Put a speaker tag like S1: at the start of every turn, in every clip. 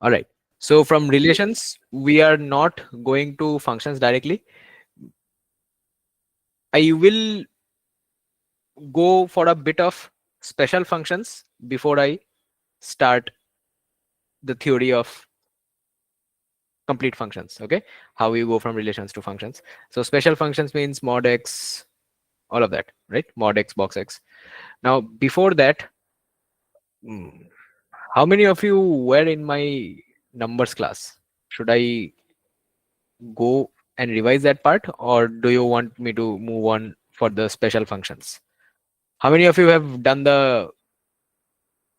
S1: All right. So from relations, we are not going to functions directly. I will go for a bit of special functions before I start the theory of complete functions. Okay, how we go from relations to functions. So special functions means mod x, all of that, right? Mod x, box x. Now before that, mm, how many of you were in my numbers class? Should I go and revise that part, or do you want me to move on for the special functions? How many of you have done the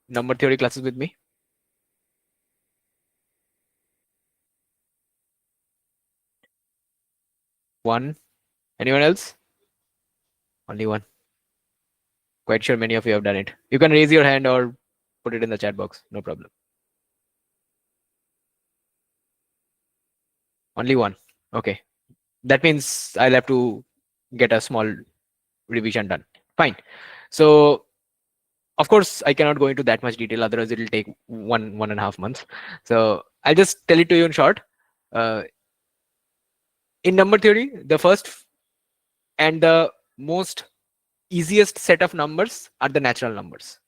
S1: number theory classes with me? One. Anyone else? Only one. Quite sure many of you have done it. You can raise your hand or put it in the chat box. No problem. Only one. Okay. That means I'll have to get a small revision done. Fine. So of course I cannot go into that much detail, otherwise it will take 1.5 months. So I'll just tell it to you in short. In number theory, the first and the most easiest set of numbers are the natural numbers,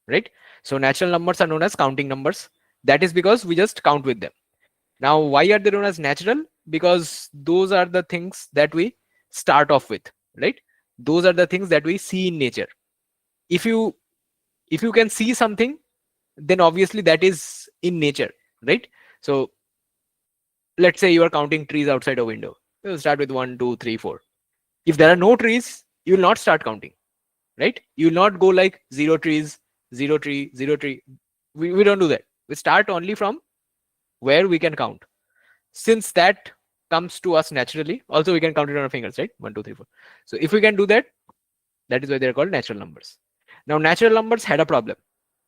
S1: right? So natural numbers are known as counting numbers. That is because we just count with them. Now why are they known as natural? Because those are the things that we start off with, right? Those are the things that we see in nature. If you can see something, then obviously that is in nature, right? So let's say you are counting trees outside a window. You start with 1, 2, 3, 4. If there are no trees, you will not start counting, right? You will not go like 0 trees, 0 tree, 0 tree. We don't do that. We start only from where we can count. Since that comes to us naturally, also we can count it on our fingers, right? 1, 2, 3, 4. So if we can do that, that is why they're called natural numbers. Now natural numbers had a problem,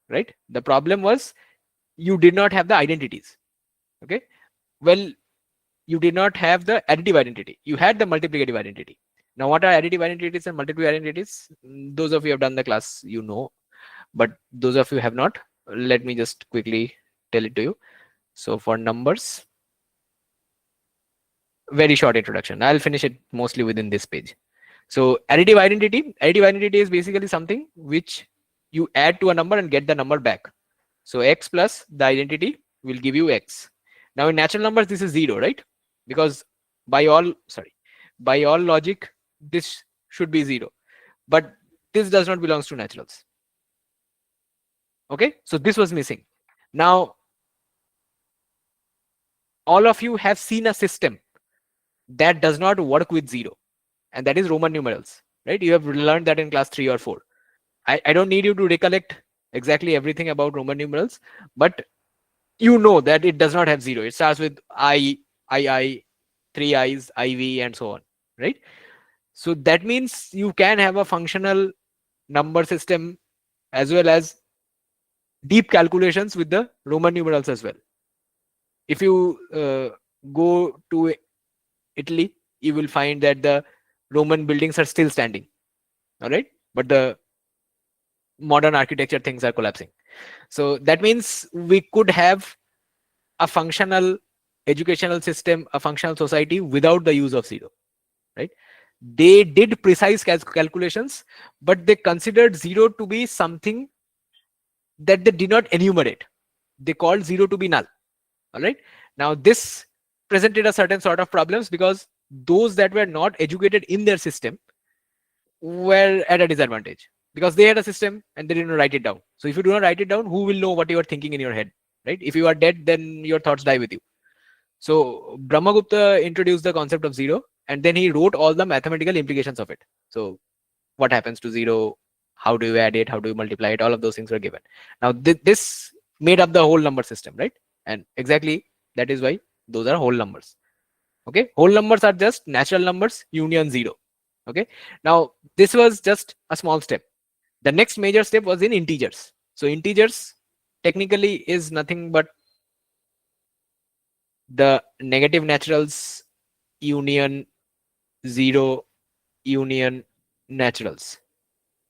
S1: right? The problem was you did not have the identities. Okay, well, you did not have the additive identity. You had the multiplicative identity. Now what are additive identities and multiplicative identities? Those of you have done the class, you know, but those of you have not, let me just quickly tell it to you. So for numbers, very short introduction. I'll finish it mostly within this page. So additive identity is basically something which you add to a number and get the number back. So x plus the identity will give you x. Now in natural numbers, this is 0, right? Because by all logic, this should be 0. But this does not belongs to naturals. Okay, so this was missing. Now all of you have seen a system that does not work with 0, and that is Roman numerals, right? You have learned that in class 3 or 4. I don't need you to recollect exactly everything about Roman numerals, but you know that it does not have 0. It starts with I, 3 I's, IV, and so on, right? So that means you can have a functional number system as well as deep calculations with the Roman numerals as well. If you go to Italy, you will find that the Roman buildings are still standing, all right? But the modern architecture things are collapsing. So that means we could have a functional educational system, a functional society without the use of 0, right? They did precise calculations, but they considered 0 to be something that they did not enumerate. They called 0 to be null. All right. Now this presented a certain sort of problems because those that were not educated in their system were at a disadvantage because they had a system and they didn't write it down. So if you do not write it down, who will know what you are thinking in your head, right? If you are dead, then your thoughts die with you. So Brahmagupta introduced the concept of 0, and then he wrote all the mathematical implications of it. So what happens to 0? How do you add it? How do you multiply it? All of those things were given. Now this made up the whole number system, right? And exactly that is why those are whole numbers. Okay, whole numbers are just natural numbers union 0. Okay, now this was just a small step. The next major step was in integers. So integers technically is nothing but the negative naturals union 0 union naturals,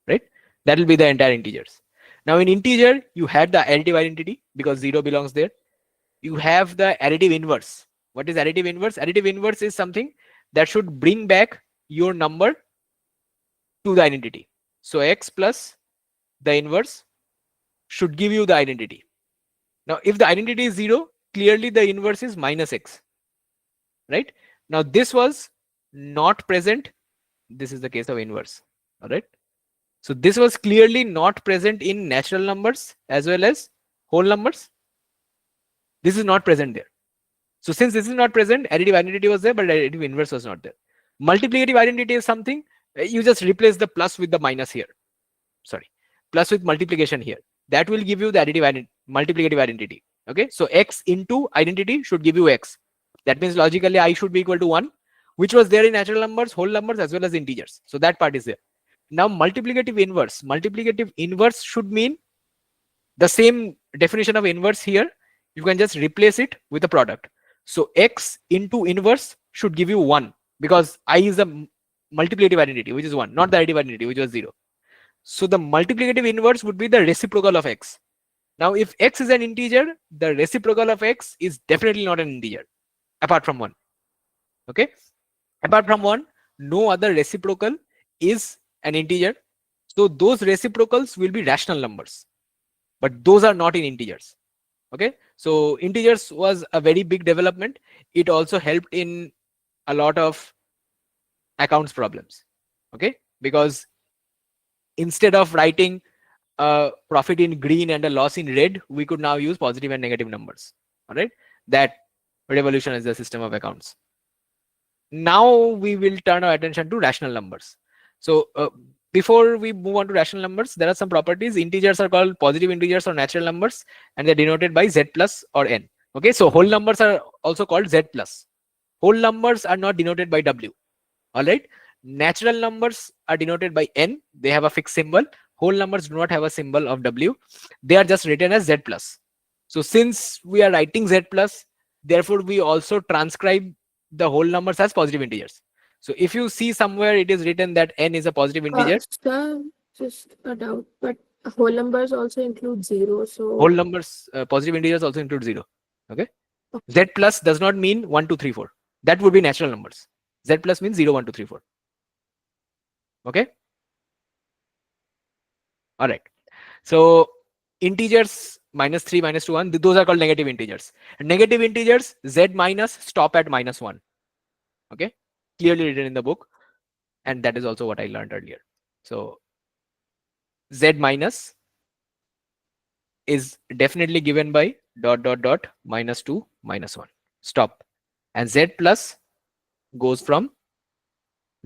S1: right? That will be the entire integers. Now in integer, you had the additive identity because 0 belongs there. you have the additive inverse. What is additive inverse? Additive inverse is something that should bring back your number to the identity. So x plus the inverse should give you the identity. Now, if the identity is 0, clearly the inverse is minus x, right? Now, this was not present. This is the case of inverse, all right? So this was clearly not present in natural numbers as well as whole numbers. This is not present there. So since this is not present, additive identity was there, but additive inverse was not there. Multiplicative identity is something, you just replace the plus with the minus here. Sorry, plus with multiplication here. That will give you the additive multiplicative identity. Okay, so x into identity should give you x. That means logically I should be equal to 1, which was there in natural numbers, whole numbers, as well as integers. So that part is there. Now multiplicative inverse should mean the same definition of inverse here. You can just replace it with a product. So x into inverse should give you 1, because I is a multiplicative identity, which is 1, not the additive identity, which was 0. So the multiplicative inverse would be the reciprocal of x. Now, if x is an integer, the reciprocal of x is definitely not an integer, apart from 1. Okay, apart from 1, no other reciprocal is an integer. So those reciprocals will be rational numbers, but those are not in integers. Okay, so integers was a very big development. It also helped in a lot of accounts problems. Okay, because instead of writing a profit in green and a loss in red, we could now use positive and negative numbers. All right, that revolutionized the system of accounts. Now we will turn our attention to rational numbers. So before we move on to rational numbers, there are some properties. Integers are called positive integers or natural numbers, and they're denoted by z plus or n. Okay, so whole numbers are also called z plus. Whole numbers are not denoted by w. All right, natural numbers are denoted by n. They have a fixed symbol. Whole numbers do not have a symbol of w. They are just written as z plus. So since we are writing z plus, therefore we also transcribe the whole numbers as positive integers. So if you see somewhere it is written that n is a positive integer,
S2: Sir, just a doubt, but whole numbers also include 0.
S1: whole
S2: So,
S1: numbers, positive integers also include 0. Okay, z plus does not mean 1 2 3 4. That would be natural numbers. Z plus means 0 1 2 3 4. Okay, all right. So integers -3 -2 1, those are called negative integers. Negative integers, z minus stop at -1. Okay, clearly written in the book, and that is also what I learned earlier. So z minus is definitely given by dot dot dot -2 -1 stop, and z plus goes from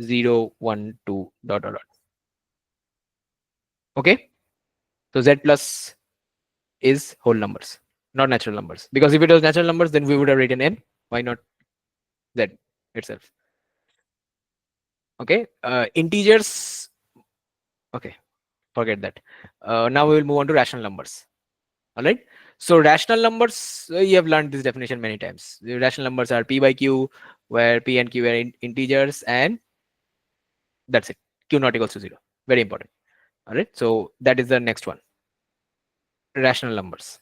S1: 0 1 2 dot dot dot. Okay, so z plus is whole numbers, not natural numbers, because if it was natural numbers then we would have written n. Why not z itself? Okay, integers, okay, forget that. Now we will move on to rational numbers. All right, so rational numbers, you have learned this definition many times. The rational numbers are p by q, where p and q are integers, and that's it. Q not equals to 0. Very important. All right, so that is the next one, rational numbers.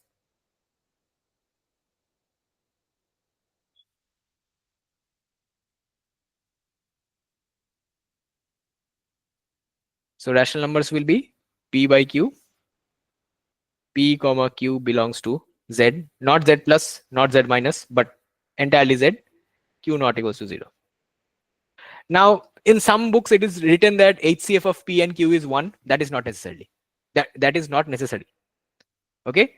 S1: So rational numbers will be p by q. P comma q belongs to z, not z plus, not z minus, but entirely z. Q not equals to 0. Now, in some books, it is written that HCF of P and Q is 1. That is not necessarily. That is not necessary. Okay.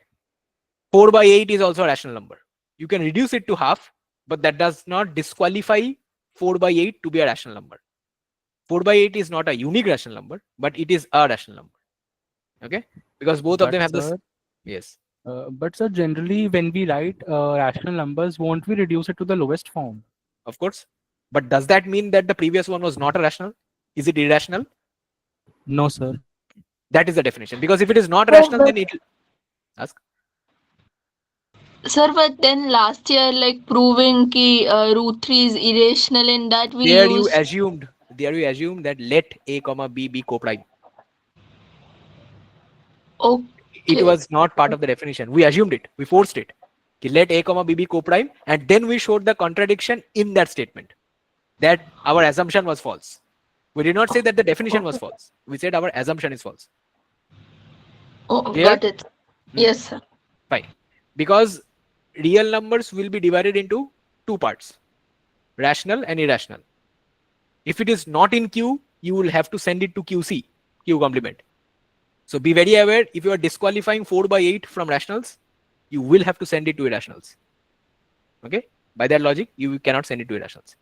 S1: 4 by 8 is also a rational number. You can reduce it to half, but that does not disqualify 4 by 8 to be a rational number. 4 by 8 is not a unique rational number, but it is a rational number. Okay, because both of
S3: But
S1: them have this.
S3: sir,
S1: Yes,
S3: generally when we write rational numbers, won't we reduce it to the lowest form?
S1: of course. But does that mean that the previous one was not a rational? Is it irrational?
S3: No, sir.
S1: That is the definition. Because if it is not
S2: oh,
S1: rational,
S2: but
S1: then it will ask.
S4: Sir, but then last year, like proving ki root 3 is irrational, in that we
S1: There you
S4: used.
S1: assumed. There you assume that let a comma b be coprime. It
S4: Okay.
S1: was not part of the definition. We assumed it. We forced it. Let a comma b be co-prime, and then we showed the contradiction in that statement, that our assumption was false. We did not say that the definition was false. We said our assumption is false.
S4: Oh,
S1: Clear?
S4: got it. Yes, sir.
S1: Fine. Because real numbers will be divided into two parts, rational and irrational. If it is not in Q, you will have to send it to QC, Q complement. So be very aware, if you are disqualifying 4 by 8 from rationals, you will have to send it to irrationals. Okay? By that logic, you cannot send it to irrationals.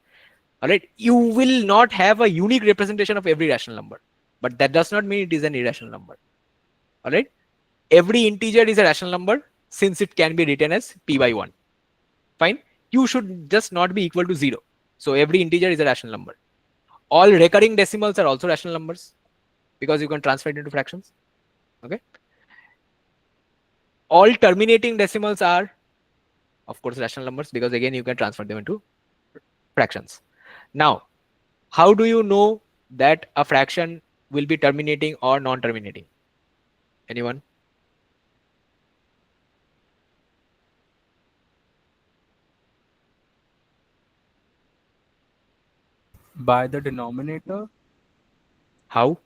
S1: Alright? You will not have a unique representation of every rational number, but that does not mean it is an irrational number. Alright? Every integer is a rational number since it can be written as p by 1. Fine? Q should just not be equal to 0. So every integer is a rational number. All recurring decimals are also rational numbers because you can transfer it into fractions. Okay? All terminating decimals are, of course, rational numbers because again you can transfer them into fractions. Now, how do you know that a fraction will be terminating or non-terminating? Anyone?
S3: By the denominator,
S1: How?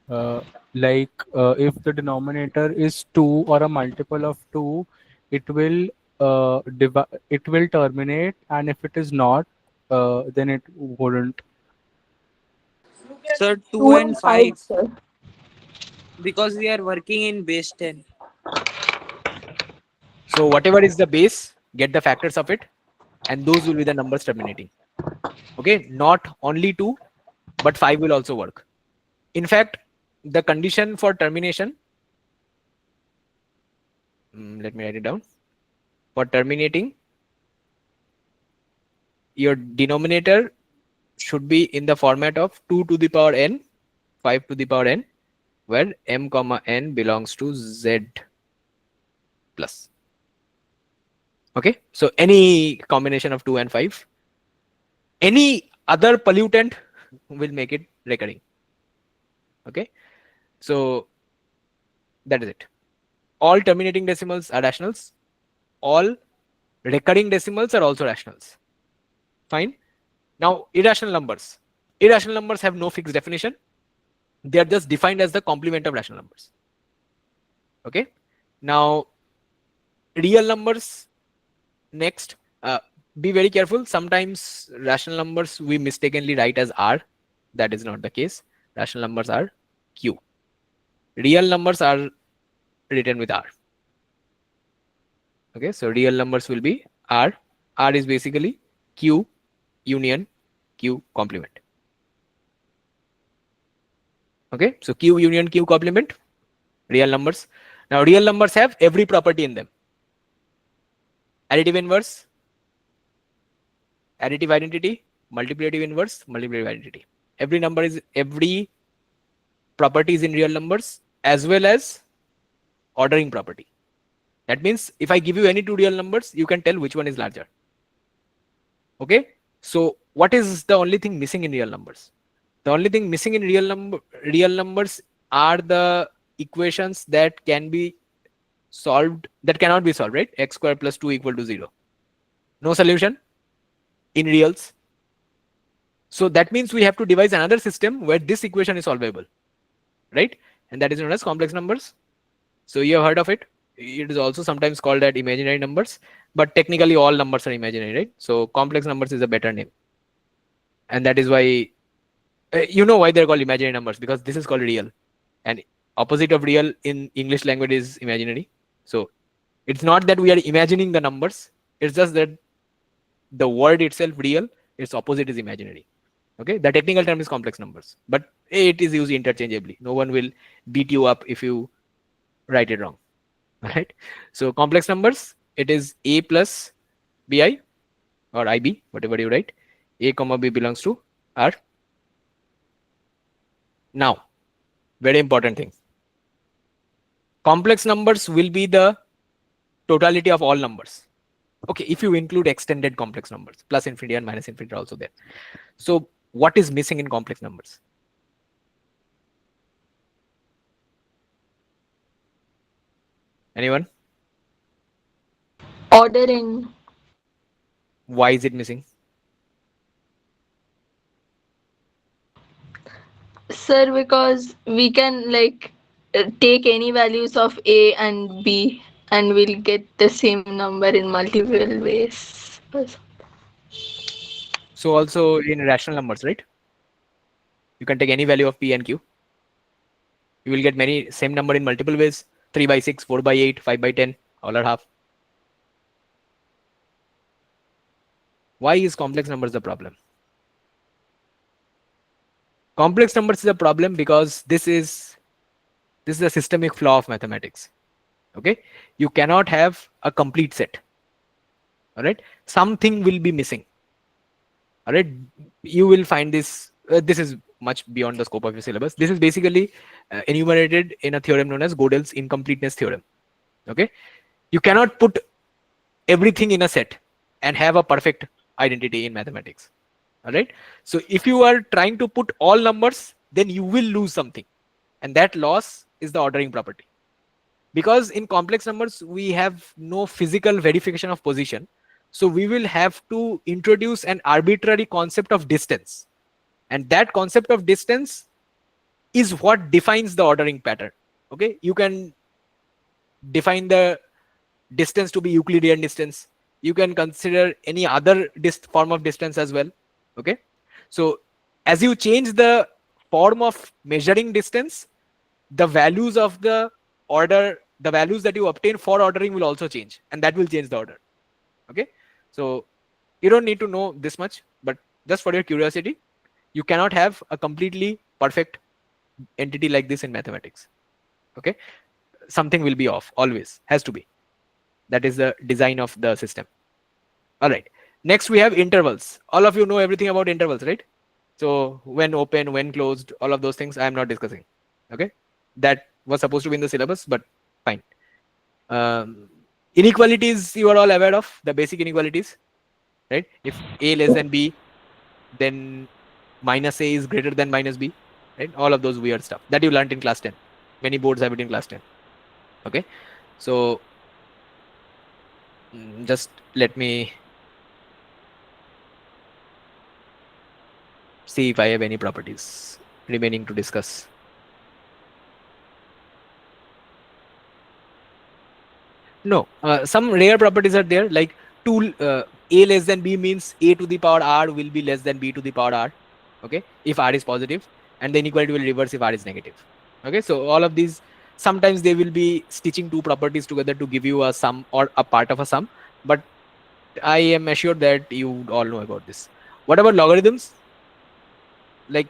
S3: if the denominator is 2 or a multiple of 2, it will it will terminate, and if it is not, then it wouldn't.
S5: Sir, 2
S4: 2
S5: and
S4: and
S5: 5
S4: 5, sir.
S5: because we are working in base 10.
S1: So whatever is the base, get the factors of it, and those will be the numbers terminating. Okay, not only 2, but 5 will also work. In fact, the condition for termination, let me write it down. For terminating, your denominator should be in the format of 2 to the power n, 5 to the power n, where m comma n belongs to z plus. Okay, so any combination of 2 and 5, any other pollutant will make it recurring. Okay, so that is it. All terminating decimals are rationals. All recurring decimals are also rationals. Fine. Now, irrational numbers. Irrational numbers have no fixed definition. They are just defined as the complement of rational numbers. Okay. Now, real numbers. Next, be very careful. Sometimes rational numbers we mistakenly write as R. That is not the case. Rational numbers are Q. Real numbers are written with R. Okay, so real numbers will be R. R is basically Q union Q complement. Okay, so Q union Q complement, real numbers. Now, real numbers have every property in them. Additive inverse, additive identity, multiplicative inverse, multiplicative identity. Every property is in real numbers as well as ordering property. That means if I give you any two real numbers, you can tell which one is larger. Okay, so what is the only thing missing in real numbers? The only thing missing in real numbers are the equations that can be solved, that cannot be solved, right? X square plus 2 equal to 0. No solution in reals. So that means we have to devise another system where this equation is solvable, right? And that is known as complex numbers. So you have heard of it. It is also sometimes called that imaginary numbers, but technically all numbers are imaginary, right? So complex numbers is a better name. And that is why, you know why they're called imaginary numbers, because this is called real. And opposite of real in English language is imaginary. So it's not that we are imagining the numbers. It's just that the word itself, real, its opposite is imaginary. Okay, the technical term is complex numbers, but it is used interchangeably. No one will beat you up if you write it wrong. Right? So complex numbers, it is a plus bi or ib, whatever you write. A comma b belongs to R. Now, very important thing. Complex numbers will be the totality of all numbers. Okay, if you include extended complex numbers, plus infinity and minus infinity are also there. So what is missing in complex numbers? Anyone?
S4: Ordering.
S1: Why is it missing?
S4: Sir, because we can like take any values of A and B and we'll get the same number in multiple ways.
S1: So also in rational numbers, right? You can take any value of P and Q. You will get many same number in multiple ways. 3 by 6, 4 by 8, 5 by 10, all are half. Why is complex numbers the problem? Complex numbers is a problem because this is a systemic flaw of mathematics. Okay, you cannot have a complete set. All right, something will be missing. All right, you will find this. This is much beyond the scope of your syllabus. This is basically enumerated in a theorem known as Gödel's incompleteness theorem. Okay, you cannot put everything in a set and have a perfect identity in mathematics. All right, so if you are trying to put all numbers, then you will lose something, and that loss is the ordering property. Because in complex numbers we have no physical verification of position, so we will have to introduce an arbitrary concept of distance, and that concept of distance is what defines the ordering pattern. Okay, you can define the distance to be Euclidean distance. You can consider any other form of distance as well. Okay, so as you change the form of measuring distance, the values of the order, the values that you obtain for ordering will also change, and that will change the order. Okay, so you don't need to know this much, but just for your curiosity, you cannot have a completely perfect entity like this in mathematics. Okay, something will be off, always has to be. That is the design of the system. All right, next we have intervals. All of you know everything about intervals, right? So when open, when closed, all of those things I am not discussing. Okay, that was supposed to be in the syllabus, but fine. Inequalities you are all aware of, the basic inequalities, right? If A less than B, then minus A is greater than minus B, right? All of those weird stuff that you learned in class 10. Many boards have it in class 10. Okay, so just let me see if I have any properties remaining to discuss. No, some rare properties are there, like A less than B means A to the power R will be less than B to the power R. Okay, if R is positive, and the inequality will reverse if R is negative. Okay, so all of these, sometimes they will be stitching two properties together to give you a sum or a part of a sum, but I am assured that you all know about this. What about logarithms? Like,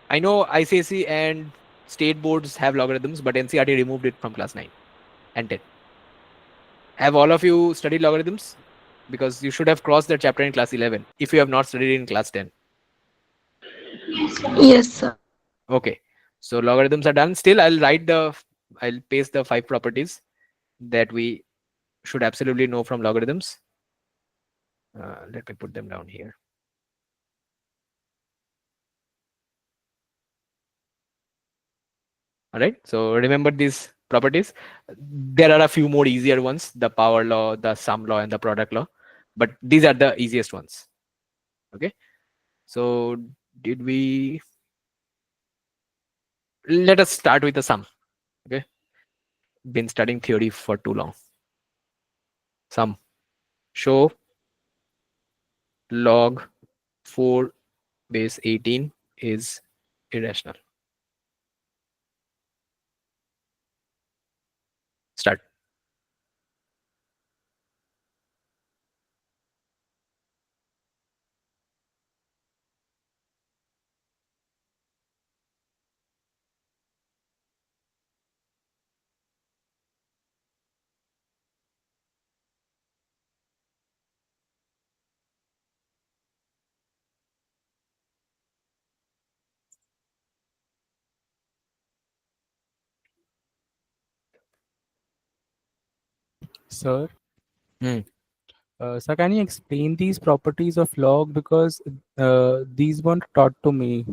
S1: I know ICSE and state boards have logarithms, but NCERT removed it from class 9 and 10. Have all of you studied logarithms? Because you should have crossed that chapter in class 11 if you have not studied in class 10.
S4: Yes, sir.
S1: Okay, so logarithms are done. Still, I'll paste the 5 properties that we should absolutely know from logarithms. Let me put them down here. All right, so remember these properties. There are a few more easier ones, the power law, the sum law, and the product law, but these are the easiest ones. Okay, so did we, let us start with the sum. Okay, been studying theory for too long. Sum, show log 4 base 18 is irrational. Start.
S3: Sir,
S1: Hmm.
S3: sir, can you explain these properties of log, because these weren't taught to me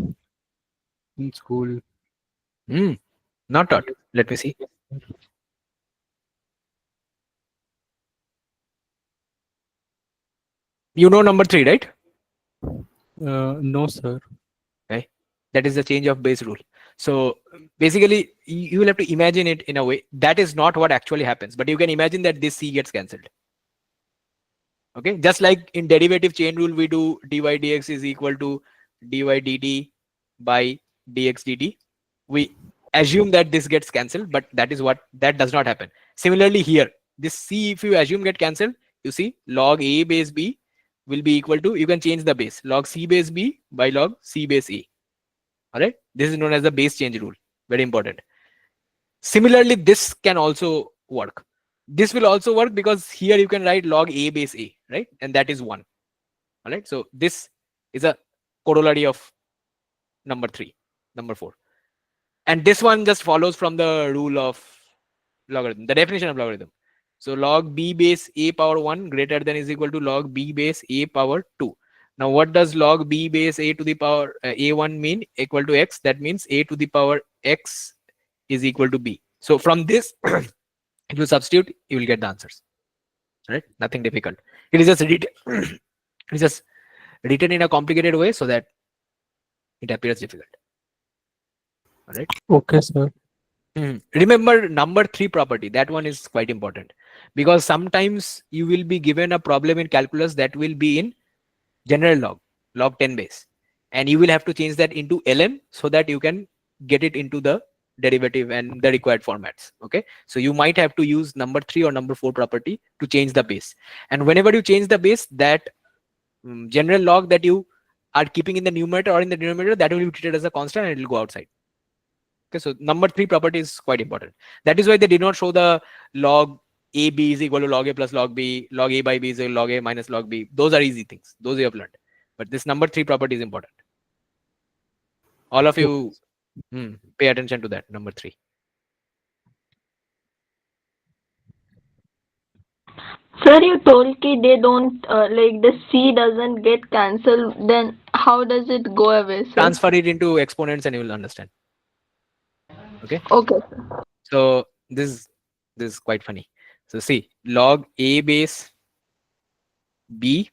S3: in school.
S1: Not taught. Let me see. You know number 3, right?
S3: No, sir.
S1: Okay. That is the change of base rule. So basically, you will have to imagine it in a way that is not what actually happens, but you can imagine that this c gets cancelled. Okay, just like in derivative chain rule, we do dy dx is equal to dy dt by dx dt. We assume that this gets cancelled, but that does not happen. Similarly here, this c, if you assume get cancelled, you see log a base b will be equal to, you can change the base, log c base b by log c base a. All right, this is known as the base change rule. Very important. Similarly, this can also work. This will also work because here you can write log a base a, right? And that is 1. All right, so this is a corollary of number 3, number 4. And this one just follows from the rule of logarithm, the definition of logarithm. So log b base a power 1 greater than is equal to log b base a power 2. Now what does log b base a to the power a1 mean? Equal to x. That means a to the power x is equal to b. So from this, if you substitute, you will get the answers. Right? Nothing difficult. It is just it is just written in a complicated way so that it appears difficult. All right.
S3: Okay, sir.
S1: Remember number 3 property. That one is quite important because sometimes you will be given a problem in calculus that will be in general log 10 base, and you will have to change that into ln so that you can get it into the derivative and the required formats. Okay, so you might have to use number 3 or number 4 property to change the base, and whenever you change the base, that general log that you are keeping in the numerator or in the denominator, that will be treated as a constant and it will go outside. Okay, so number 3 property is quite important. That is why they did not show the log a b is equal to log a plus log b, log a by b is equal to log a minus log b. Those are easy things. Those you have learned. But this number 3 property is important. All of you pay attention to that, number 3.
S4: Sir, you told ki they don't like the C doesn't get cancelled. Then how does it go away, sir?
S1: Transfer it into exponents and you will understand. Okay.
S4: Okay.
S1: So this is quite funny. So see, log a base b,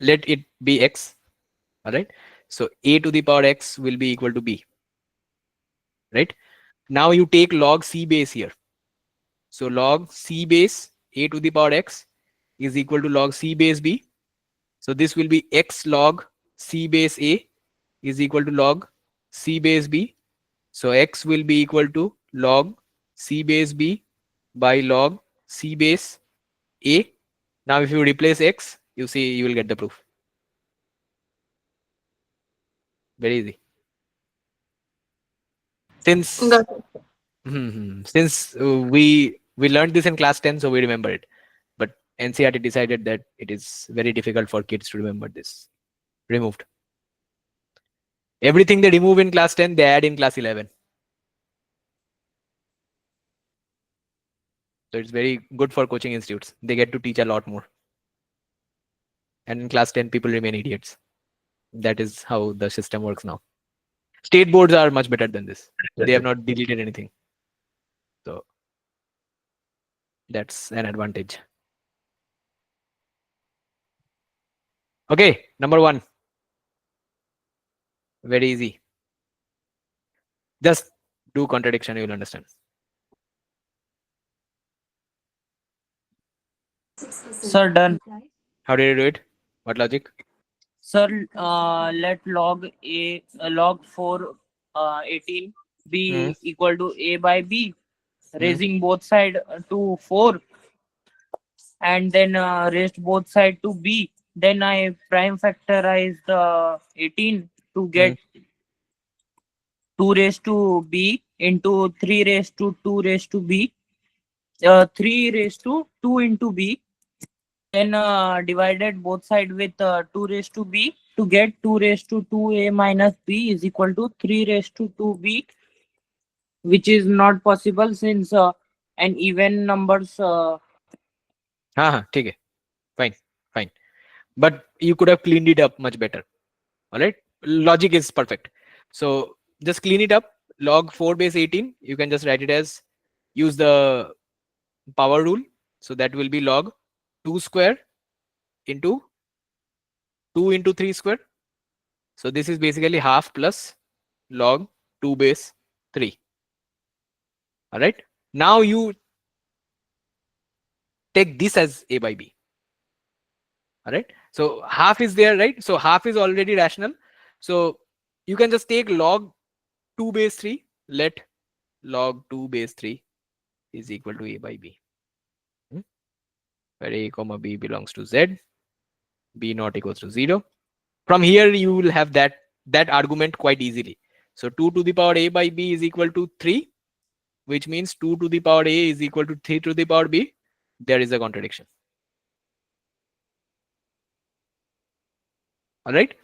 S1: let it be x. All right. So a to the power x will be equal to b. Right. Now you take log c base here. So log c base a to the power x is equal to log c base b. So this will be x log c base a is equal to log c base b. So x will be equal to log c base b by log c base a. Now if you replace x, you see you will get the proof. Very easy. Since we learned this in class 10, so we remember it. But NCERT decided that it is very difficult for kids to remember this. Removed. Everything they remove in class 10, they add in class 11. So it's very good for coaching institutes. They get to teach a lot more. And in class 10, people remain idiots. That is how the system works now. State boards are much better than this. They have not deleted anything. So that's an advantage. Okay, number 1. Very easy. Just do contradiction, you will understand.
S5: Sir, done.
S1: How did you do it? What logic?
S5: Sir, let log 4 18 be equal to a by b, raising both side to 4, and then raised both side to b. Then I prime factorize the 18 to get 2 raised to b into 3 raised to 2 raised to b, 3 raised to 2 into b. Then divided both side with 2 raised to b to get 2 raised to 2a minus b is equal to 3 raised to 2b, which is not possible since an even numbers.
S1: Okay. Fine. But you could have cleaned it up much better. All right. Logic is perfect. So just clean it up. Log 4 base 18. You can just write it as, use the power rule. So that will be log 2 square into 2 into 3 square. So this is basically half plus log 2 base 3. All right. Now you take this as a by b. All right. So half is there, right? So half is already rational. So you can just take log 2 base 3. Let log 2 base 3 is equal to a by b. Where a comma b belongs to z, b not equals to 0. From here you will have that argument quite easily. So 2 to the power a by b is equal to 3, which means 2 to the power a is equal to 3 to the power b. There is a contradiction. All right.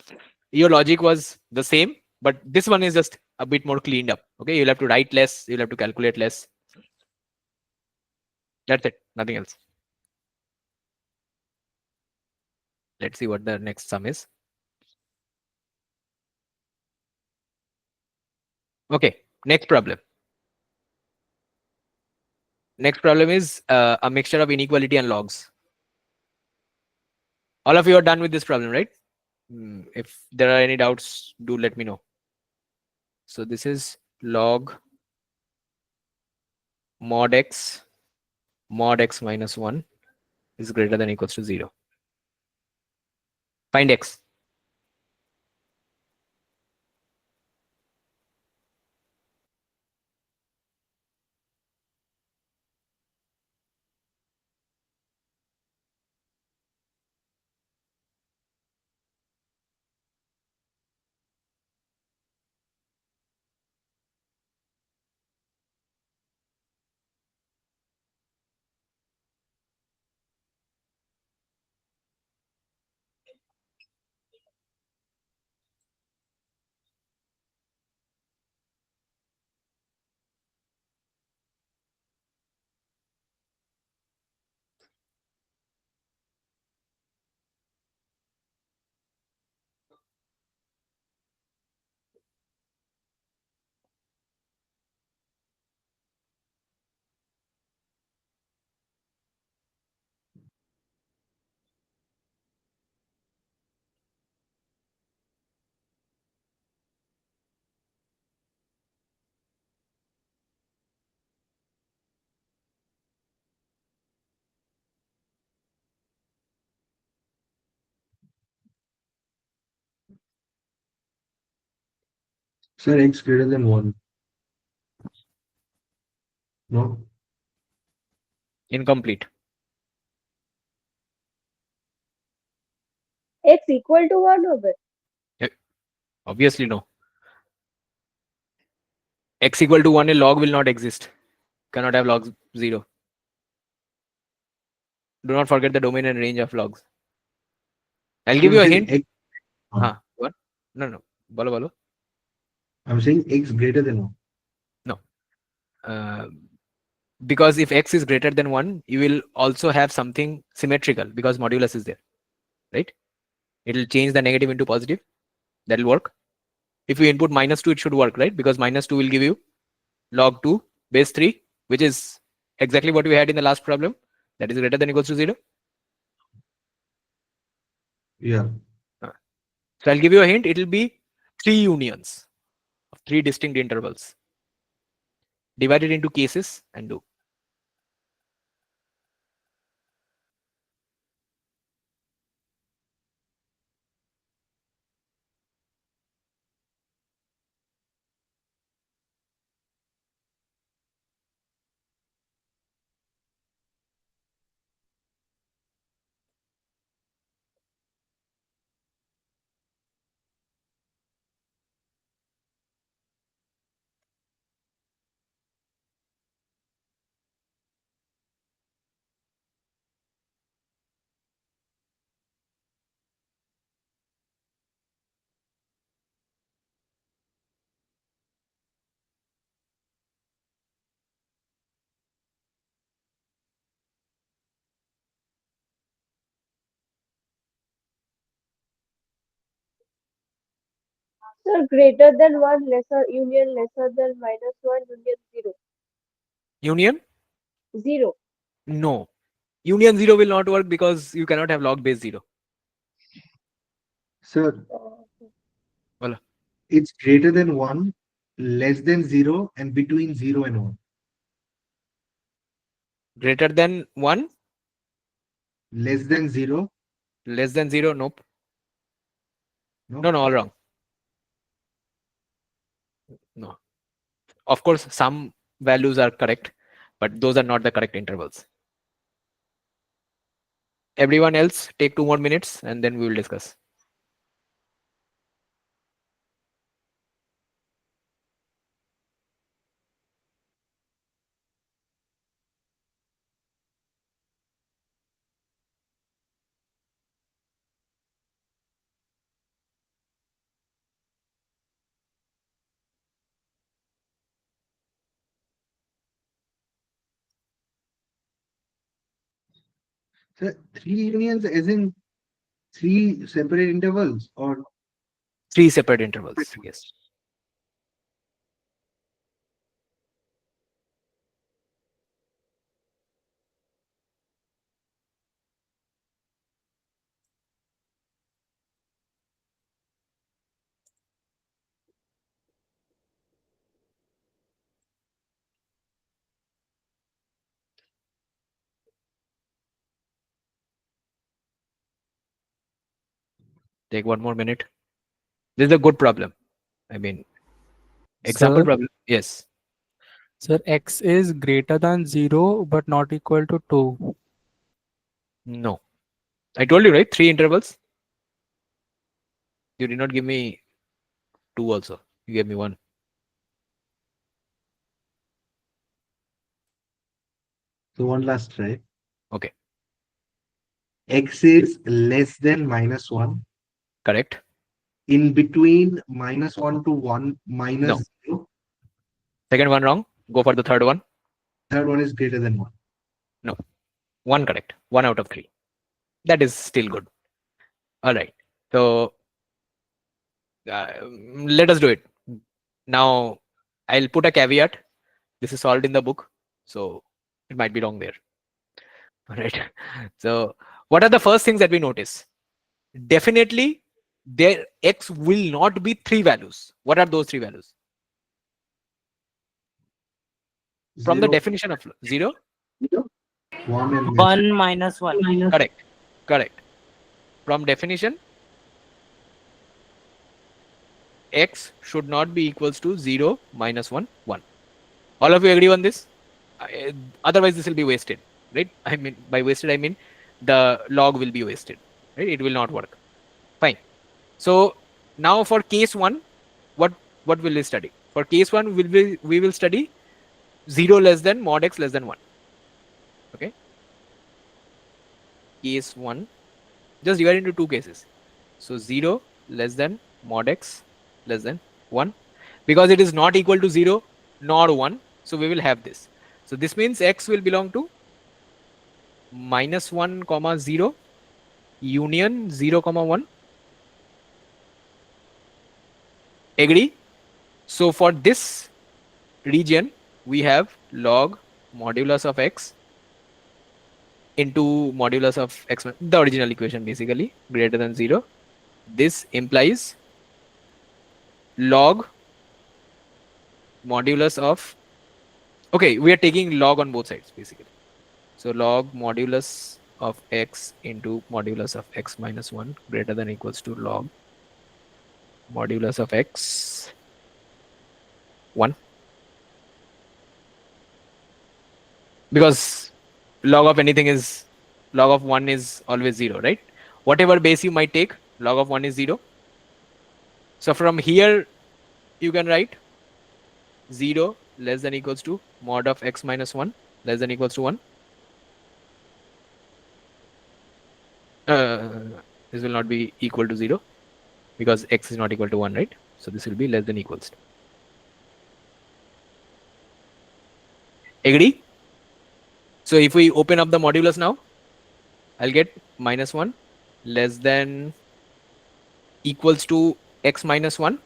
S1: Your logic was the same, but this one is just a bit more cleaned up. Okay. You'll have to write less. You'll have to calculate less. That's it. Nothing else. Let's see what the next sum is. Okay. Next problem. Next problem is a mixture of inequality and logs. All of you are done with this problem, right? If there are any doubts, do let me know. So this is log mod x minus 1 is greater than or equals to 0. Find x.
S6: Sir, x greater than 1. No?
S1: Incomplete.
S7: X equal to 1 over.
S1: Obviously no. X equal to 1, a log will not exist. Cannot have logs 0. Do not forget the domain and range of logs. I'll give
S6: I'm
S1: you a
S6: saying
S1: hint.
S6: x,
S1: What? No. Bolo bolo.
S6: I'm saying x greater than 1.
S1: No. Because if x is greater than 1, you will also have something symmetrical because modulus is there. Right? It will change the negative into positive. That will work. If you input -2, it should work, right? Because -2 will give you log 2 base 3, which is exactly what we had in the last problem. That is greater than or equals to 0.
S6: Yeah.
S1: So I'll give you a hint. It will be 3 unions of 3 distinct intervals. Divide it into cases and do.
S7: Sir, greater than 1, lesser union, lesser than -1, union 0.
S1: Union?
S7: 0.
S1: No. Union 0 will not work because you cannot have log base 0.
S6: Sir,
S1: Well,
S6: it's greater than 1, less than 0, and between 0 and 1.
S1: greater than 1,
S6: Less than 0.
S1: less than 0. Nope.
S6: No.
S1: No, all wrong. No. Of course, some values are correct, but those are not the correct intervals. Everyone else, take 2 more minutes and then we will discuss.
S6: Sir, 3 unions as in 3 separate intervals, or
S1: 3 separate intervals. Yes. Take 1 more minute. This is a good problem. I mean, example
S3: Sir,
S1: problem. Yes.
S3: sir, x is greater than 0 but not equal to 2.
S1: No. I told you, right? 3 intervals. You did not give me 2 also. You gave me 1.
S6: so one last try.
S1: Okay.
S6: X is less than -1,
S1: Correct.
S6: in between -1 to 1
S1: No.
S6: minus 0.
S1: Second one wrong. Go for the third one.
S6: Third one is greater than 1.
S1: No. 1 correct. 1 out of 3. That is still good. All right. So let us do it. Now I'll put a caveat. This is solved in the book. So it might be wrong there. All right. So what are the first things that we notice? Definitely their x will not be 3 values. What are those 3 values? From the
S6: 0,
S1: definition of 0?
S6: 1, and
S5: 1 minus 1.
S1: Correct. Correct. From definition, x should not be equals to 0, -1, 1. All of you agree on this? Otherwise, this will be wasted, right? I mean, by wasted, I mean the log will be wasted, right? It will not work. Fine. So now for case 1, what will we study? For case 1, we will study 0 less than mod x less than 1. Okay. Case 1, just divide into 2 cases. So 0 less than mod x less than 1, because it is not equal to 0 nor 1. So we will have this. So this means x will belong to -1 comma 0 union 0 comma 1. Agree? So for this region, we have log modulus of x into modulus of x, the original equation basically, greater than 0. This implies log modulus of, okay, we are taking log on both sides basically. So log modulus of x into modulus of x minus 1 greater than equals to log modulus of x 1, because log of anything is, log of 1 is always 0, right? Whatever base you might take, log of 1 is 0. So from here you can write 0 less than equals to mod of x minus 1 less than equals to 1. This will not be equal to 0 because x is not equal to 1, right? So this will be less than equals to. Agree? So if we open up the modulus now, I'll get -1 less than equals to x minus 1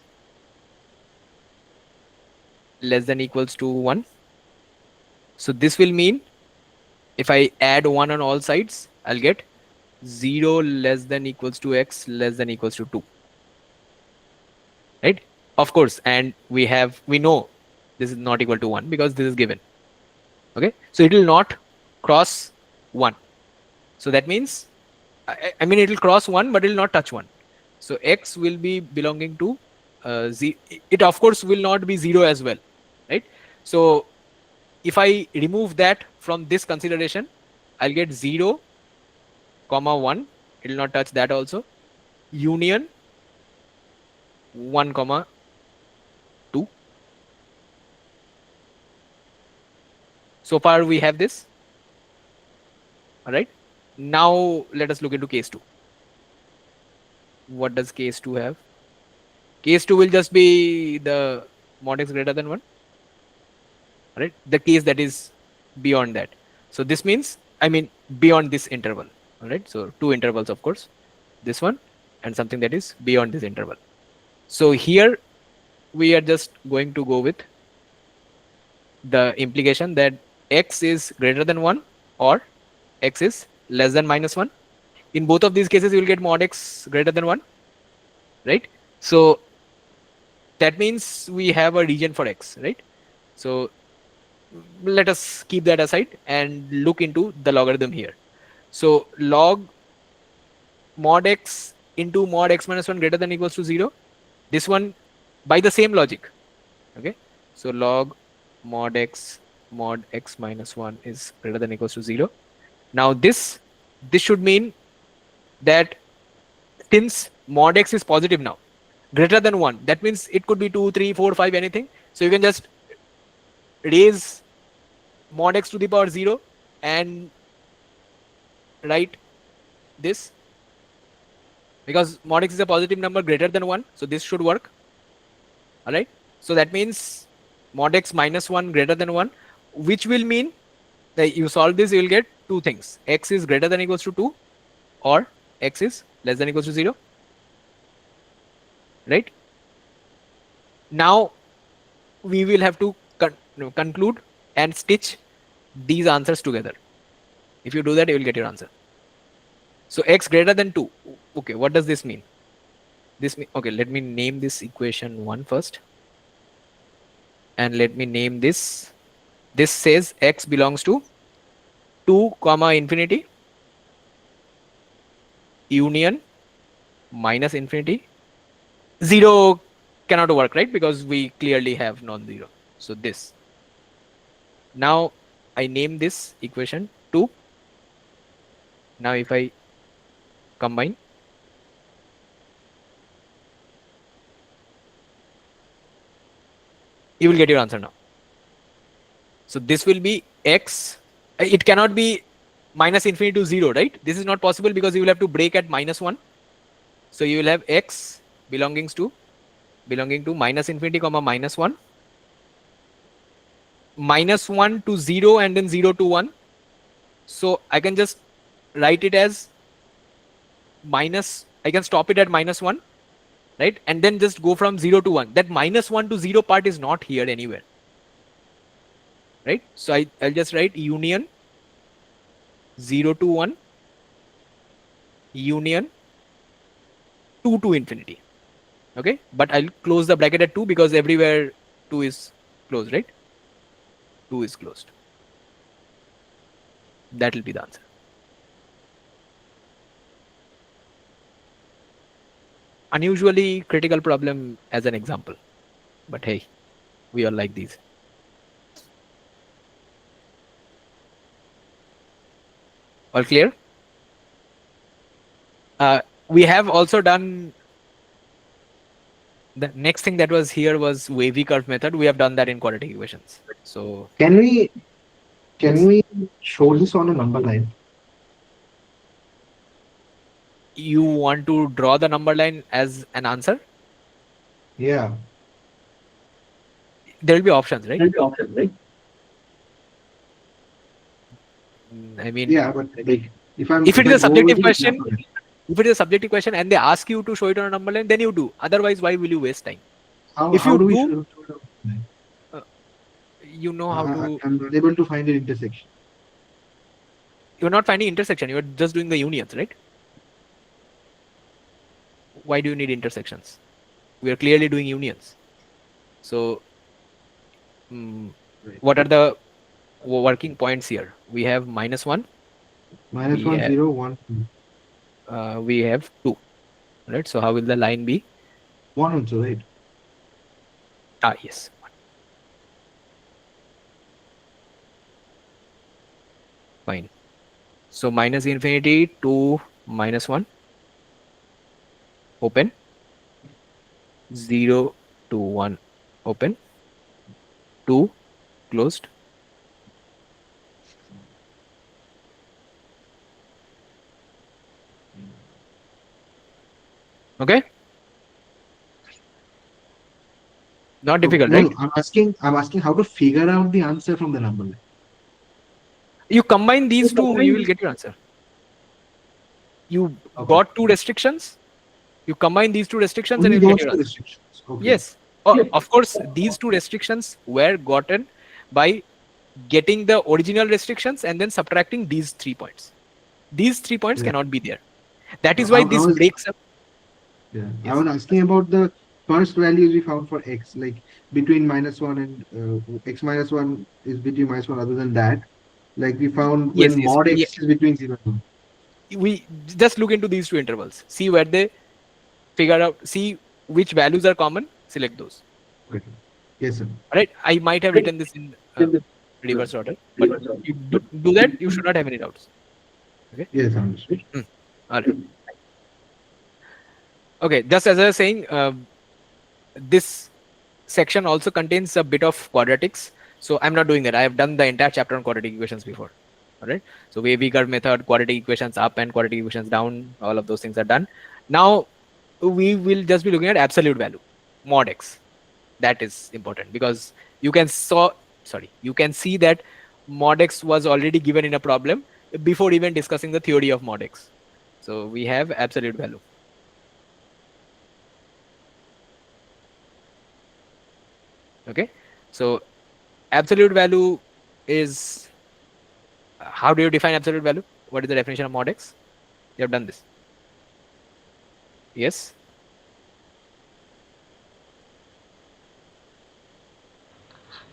S1: less than equals to 1. So this will mean if I add 1 on all sides, I'll get 0 less than equals to x less than equals to 2, right? Of course, and we know this is not equal to 1 because this is given. Okay, so it will not cross 1. So that means, I mean, it will cross 1 but it will not touch 1. So x will be belonging to it of course will not be 0 as well, right? So if I remove that from this consideration, I'll get 0 comma 1, it will not touch that also, union 1 comma 2. So far we have this. All right, now let us look into case 2. What does case 2 have? Case 2 will just be the mod x greater than 1, right? The case that is beyond that. So this means, I mean, beyond this interval. All right, so two intervals, of course, this one and something that is beyond this interval. So here we are just going to go with the implication that x is greater than 1 or x is less than -1. In both of these cases, you will get mod x greater than 1, right? So that means we have a region for x, right? So let us keep that aside and look into the logarithm here. So log mod x into mod x minus 1 greater than equals to 0. This one by the same logic. Okay, so log mod x minus 1 is greater than equals to 0. Now this should mean that since mod x is positive now, greater than 1, that means it could be 2, 3, 4, 5, anything. So you can just raise mod x to the power 0 and write this, because mod x is a positive number greater than 1, so this should work. All right, so that means mod x minus 1 greater than 1, which will mean that you solve this, you will get two things: x is greater than equals to 2 or x is less than equals to 0, right? Now we will have to conclude and stitch these answers together. If you do that, you will get your answer. So x greater than 2. Okay, what does this mean? This mean, okay, let me name this equation 1 first, and let me name this. This says x belongs to 2 comma infinity union minus infinity. 0 cannot work, right? Because we clearly have non-zero. So this. Now I name this equation 2. Now if I combine, you will get your answer now. So this will be x. It cannot be minus infinity to 0, right? This is not possible because you will have to break at -1. So you will have x belonging to minus infinity comma -1, -1 to 0, and then 0 to 1. So I can just write it as I can stop it at -1, right? And then just go from 0 to 1. That -1 to 0 part is not here anywhere, right? So I'll just write union 0 to 1 union 2 to infinity. Okay, but I'll close the bracket at 2 because everywhere 2 is closed, right? 2 is closed. That will be the answer. Unusually critical problem as an example, but hey, we all like these. All clear? We have also done the next thing that was here was wavy curve method. We have done that in quadratic equations. So
S6: Can we
S1: yes.
S6: show this on a number line?
S1: You want to draw the number line as an answer?
S6: Yeah.
S1: There will be options, right? I mean,
S6: Yeah, but like
S1: if it is a
S6: go
S1: subjective
S6: with the
S1: question,
S6: number line,
S1: if it is a subjective question and they ask you to show it on a number line, then you do. Otherwise, why will you waste time? If
S6: how
S1: you
S6: do we
S1: do,
S6: show it on a number line?
S1: you know how to.
S6: I'm unable to find an intersection.
S1: You're not finding intersection. You're just doing the unions, right? why do you need intersections? We are clearly doing unions. So
S6: Right.
S1: what are the working points here? We have -1,
S6: Minus
S1: we
S6: one,
S1: have
S6: 0, 1, 2.
S1: we have 2, right? So how will the line be?
S6: 1 also, right?
S1: Yes, 1. Fine. So minus infinity to -1, open, 0 to 1, open, 2, closed. Okay, not
S6: Okay.
S1: difficult,
S6: No,
S1: right?
S6: no, I'm asking how to figure out the answer from the number line.
S1: You combine these two, you will get your answer. You
S6: Okay.
S1: got two restrictions, you combine these two restrictions and
S6: Only
S1: you'll get
S6: those
S1: your
S6: two
S1: answer.
S6: restrictions. Okay.
S1: Yes. Of course, these two restrictions were gotten by getting the original restrictions and then subtracting these 3 points. These 3 points
S6: Yeah.
S1: cannot be there. That
S6: No,
S1: is why
S6: I
S1: this
S6: was
S1: breaks up.
S6: Yeah, I
S1: Yes.
S6: was asking about the first values we found for x, like between -1 and x -1 is between -1. Other than that, like we found when
S1: Yes, yes.
S6: mod x is between 0 and 1.
S1: We just look into these two intervals. See where they figure out, see which values are common, select those.
S6: Okay. Yes, sir.
S1: All right. I might have written this in reverse order, but you do that, you should not have any doubts. Okay.
S6: Yes, understood.
S1: All right. Okay. Just as I was saying, this section also contains a bit of quadratics. So I'm not doing that. I have done the entire chapter on quadratic equations before. All right. So wavy curve method, quadratic equations up and quadratic equations down, all of those things are done. Now we will just be looking at absolute value, mod x. That is important because you can you can see that mod x was already given in a problem before even discussing the theory of mod x. So we have absolute value. Okay. So absolute value is, how do you define absolute value? What is the definition of mod x? You have done this. Yes.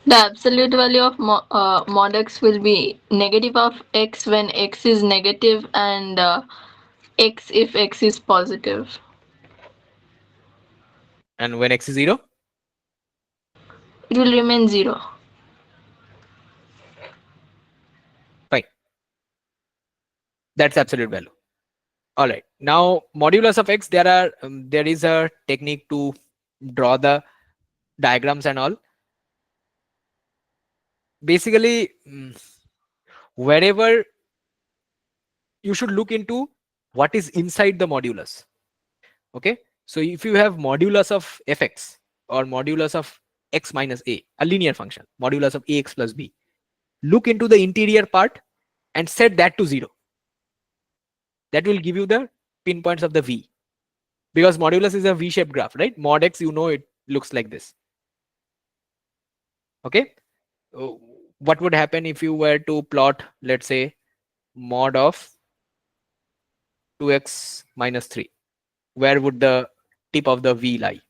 S4: The absolute value of mod x will be negative of x when x is negative and x if x is positive.
S1: And when x is 0?
S4: It will remain 0.
S1: Fine. That's absolute value. All right. Now modulus of x, there is a technique to draw the diagrams and all. Basically, wherever you should look into what is inside the modulus. Okay. So if you have modulus of fx or modulus of x minus a linear function, modulus of ax plus b, look into the interior part and set that to 0. That will give you the pinpoints of the v, because modulus is a v-shaped graph, right? Mod x, you know, it looks like this. Okay. Uh, what would happen if you were to plot, let's say, mod of 2x minus 3? Where would the tip of the v lie?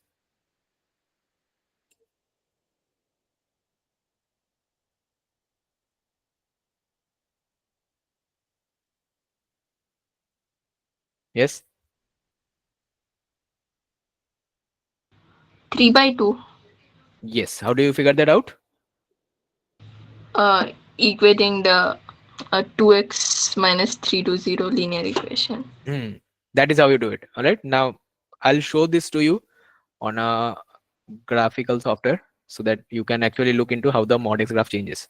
S1: Yes.
S4: 3/2.
S1: Yes. How do you figure that out?
S4: Equating the 2x minus 3 to 0 linear equation.
S1: That is how you do it. All right. Now I'll show this to you on a graphical software so that you can actually look into how the mod x graph changes.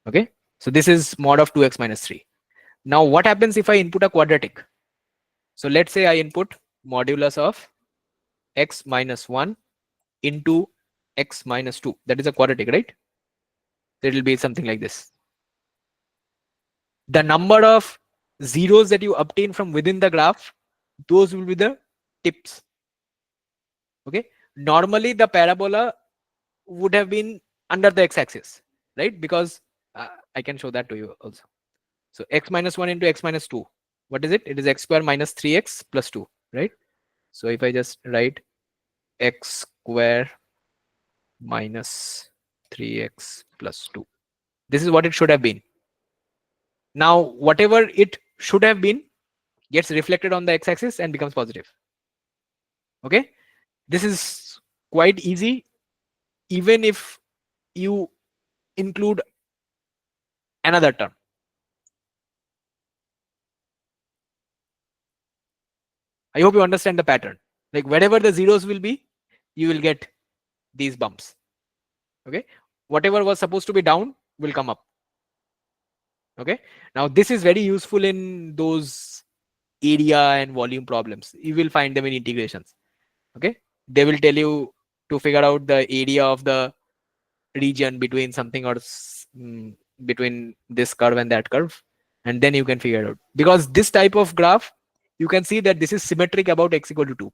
S1: Okay. So this is mod of 2x minus 3. Now what happens if I input a quadratic? So let's say I input modulus of x minus 1 into x minus 2. That is a quadratic, right? It will be something like this. The number of zeros that you obtain from within the graph, those will be the tips. Okay. Normally the parabola would have been under the x-axis, right? Because I can show that to you also. So x minus 1 into x minus 2. What is it? It is x square minus 3x plus 2, right? So if I just write x square minus 3x plus 2, this is what it should have been. Now whatever it should have been gets reflected on the x-axis and becomes positive. Okay, this is quite easy even if you include another term. I hope you understand the pattern. Like wherever the zeros will be, you will get these bumps. Okay, whatever was supposed to be down will come up. Okay, now this is very useful in those area and volume problems. You will find them in integrations. Okay, they will tell you to figure out the area of the region between something or between this curve and that curve, and then you can figure it out. Because this type of graph, you can see that this is symmetric about x equal to 2.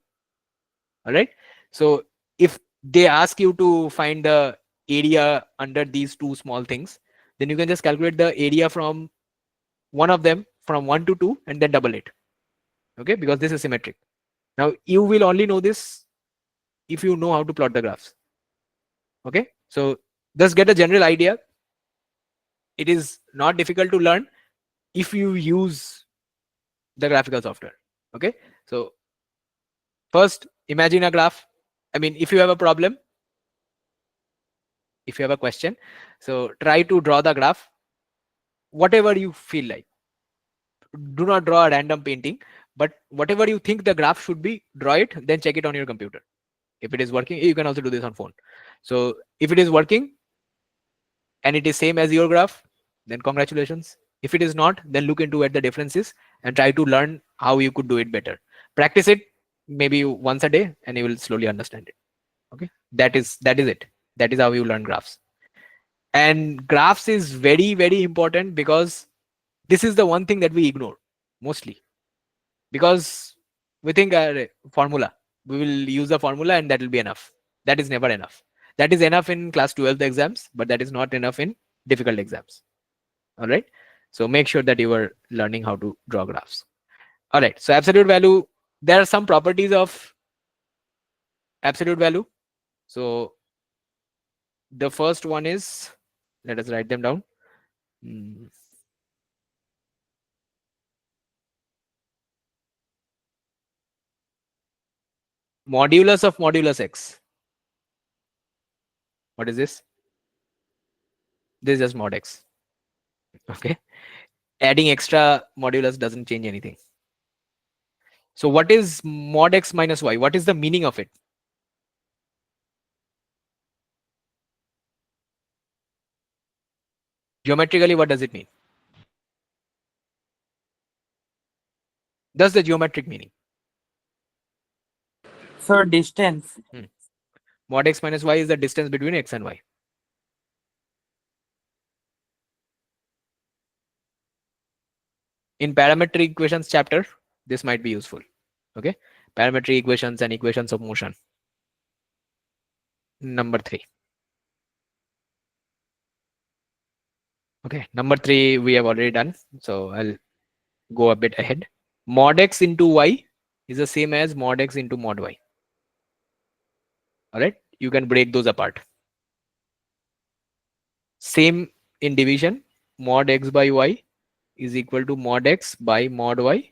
S1: All right, so if they ask you to find the area under these two small things, then you can just calculate the area from one of them from 1 to 2 and then double it. Okay, because this is symmetric. Now you will only know this if you know how to plot the graphs. Okay, so just get a general idea. It is not difficult to learn if you use the graphical software. Okay, so first imagine a graph. I mean, if you have a problem, if you have a question, so try to draw the graph whatever you feel like. Do not draw a random painting, but whatever you think the graph should be, draw it, then check it on your computer. If it is working, you can also do this on phone. So if it is working and it is same as your graph, then congratulations. If it is not, then look into what the difference is and try to learn how you could do it better. Practice it maybe once a day and you will slowly understand it. Okay, that is it. That is how you learn graphs. And graphs is very, very important because this is the one thing that we ignore mostly, because we think formula, we will use the formula and that will be enough. That is never enough. That is enough in class 12 exams, but that is not enough in difficult exams. All right, so make sure that you are learning how to draw graphs. All right, so absolute value, there are some properties of absolute value. So the first one is, let us write them down. Modulus of modulus x. What is this? This is just mod x. Okay, adding extra modulus doesn't change anything. So what is mod x minus y? What is the meaning of it? Geometrically, what does it mean? That's the geometric meaning.
S5: So distance.
S1: Mod x minus y is the distance between x and y. In parametric equations chapter, this might be useful. Okay, parametric equations and equations of motion. Number 3. Okay, number 3 we have already done, so I'll go a bit ahead. Mod x into y is the same as mod x into mod y. All right, you can break those apart. Same in division, mod x by y is equal to mod x by mod y,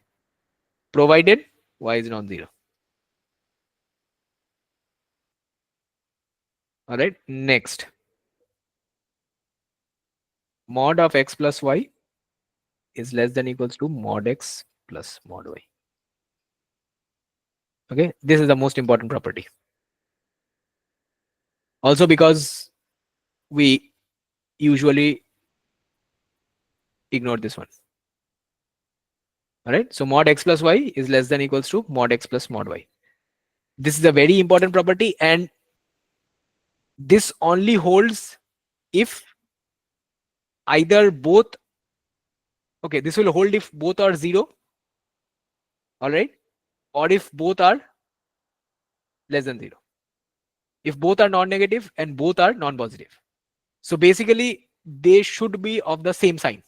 S1: provided y is non-zero. All right, next, mod of x plus y is less than equals to mod x plus mod y. Okay, this is the most important property. Also because we usually ignore this one. All right, so mod x plus y is less than equals to mod x plus mod y. This is a very important property, and this only holds if either both, okay, this will hold if both are 0, all right, or if both are less than 0. If both are non-negative and both are non-positive. So basically they should be of the same sign.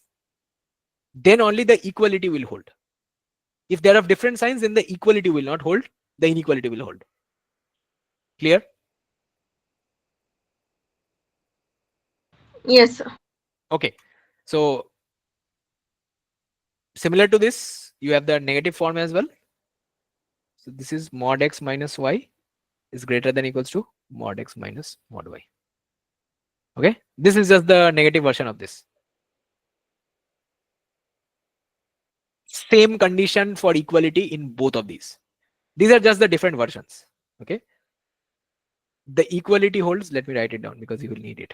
S1: Then only the equality will hold. If they are of different signs, then the equality will not hold. the inequality will hold. Clear?
S4: Yes, sir.
S1: Okay. So similar to this, you have the negative form as well. So this is mod x minus y is greater than equals to mod x minus mod y. Okay. This is just the negative version of this. Same condition for equality in both of these. These are just the different versions. Okay. The equality holds. Let me write it down because you will need it.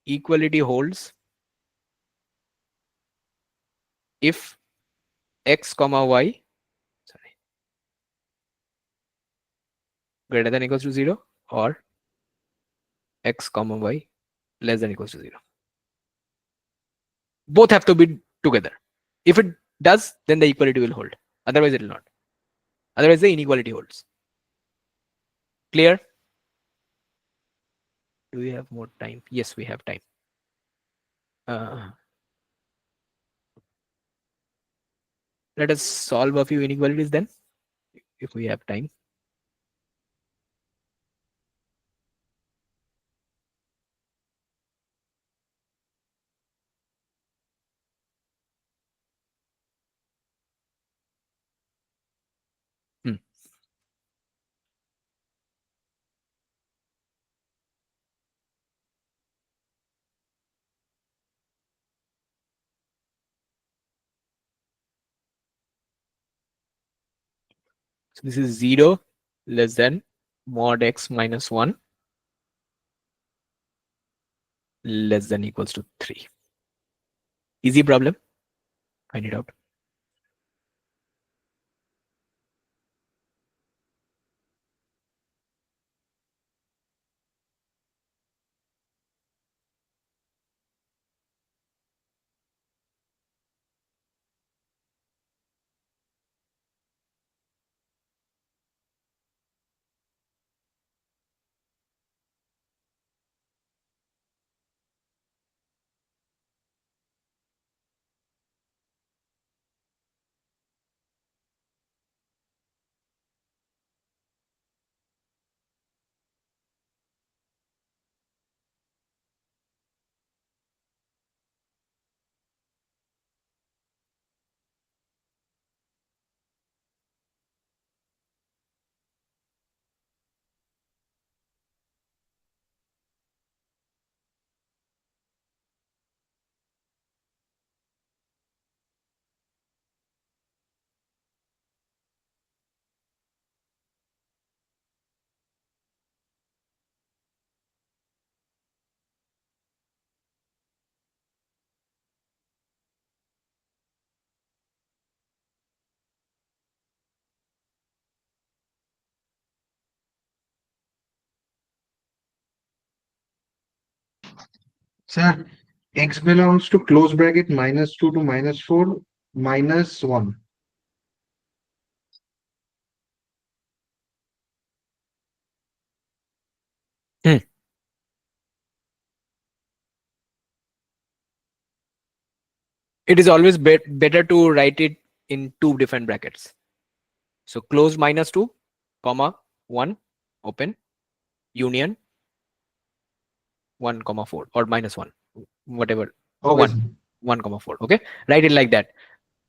S1: Equality holds if x comma y, sorry, greater than equals to 0 or x comma y less than equals to 0. Both have to be together. If it does, then the equality will hold. Otherwise, it will not. Otherwise, the inequality holds. Clear? Do we have more time? Yes, we have time. Let us solve a few inequalities then, if we have time. Hmm. So this is 0 less than mod x minus 1 less than equals to 3. Easy problem. Find it out.
S6: Sir, x belongs to close bracket -2 to -4 -1.
S1: Hmm. It is always better to write it in two different brackets. So close -2, comma 1, open, union 1, comma 4 or -1, whatever.
S6: Always.
S1: 1, comma 4. Okay. Write it like that.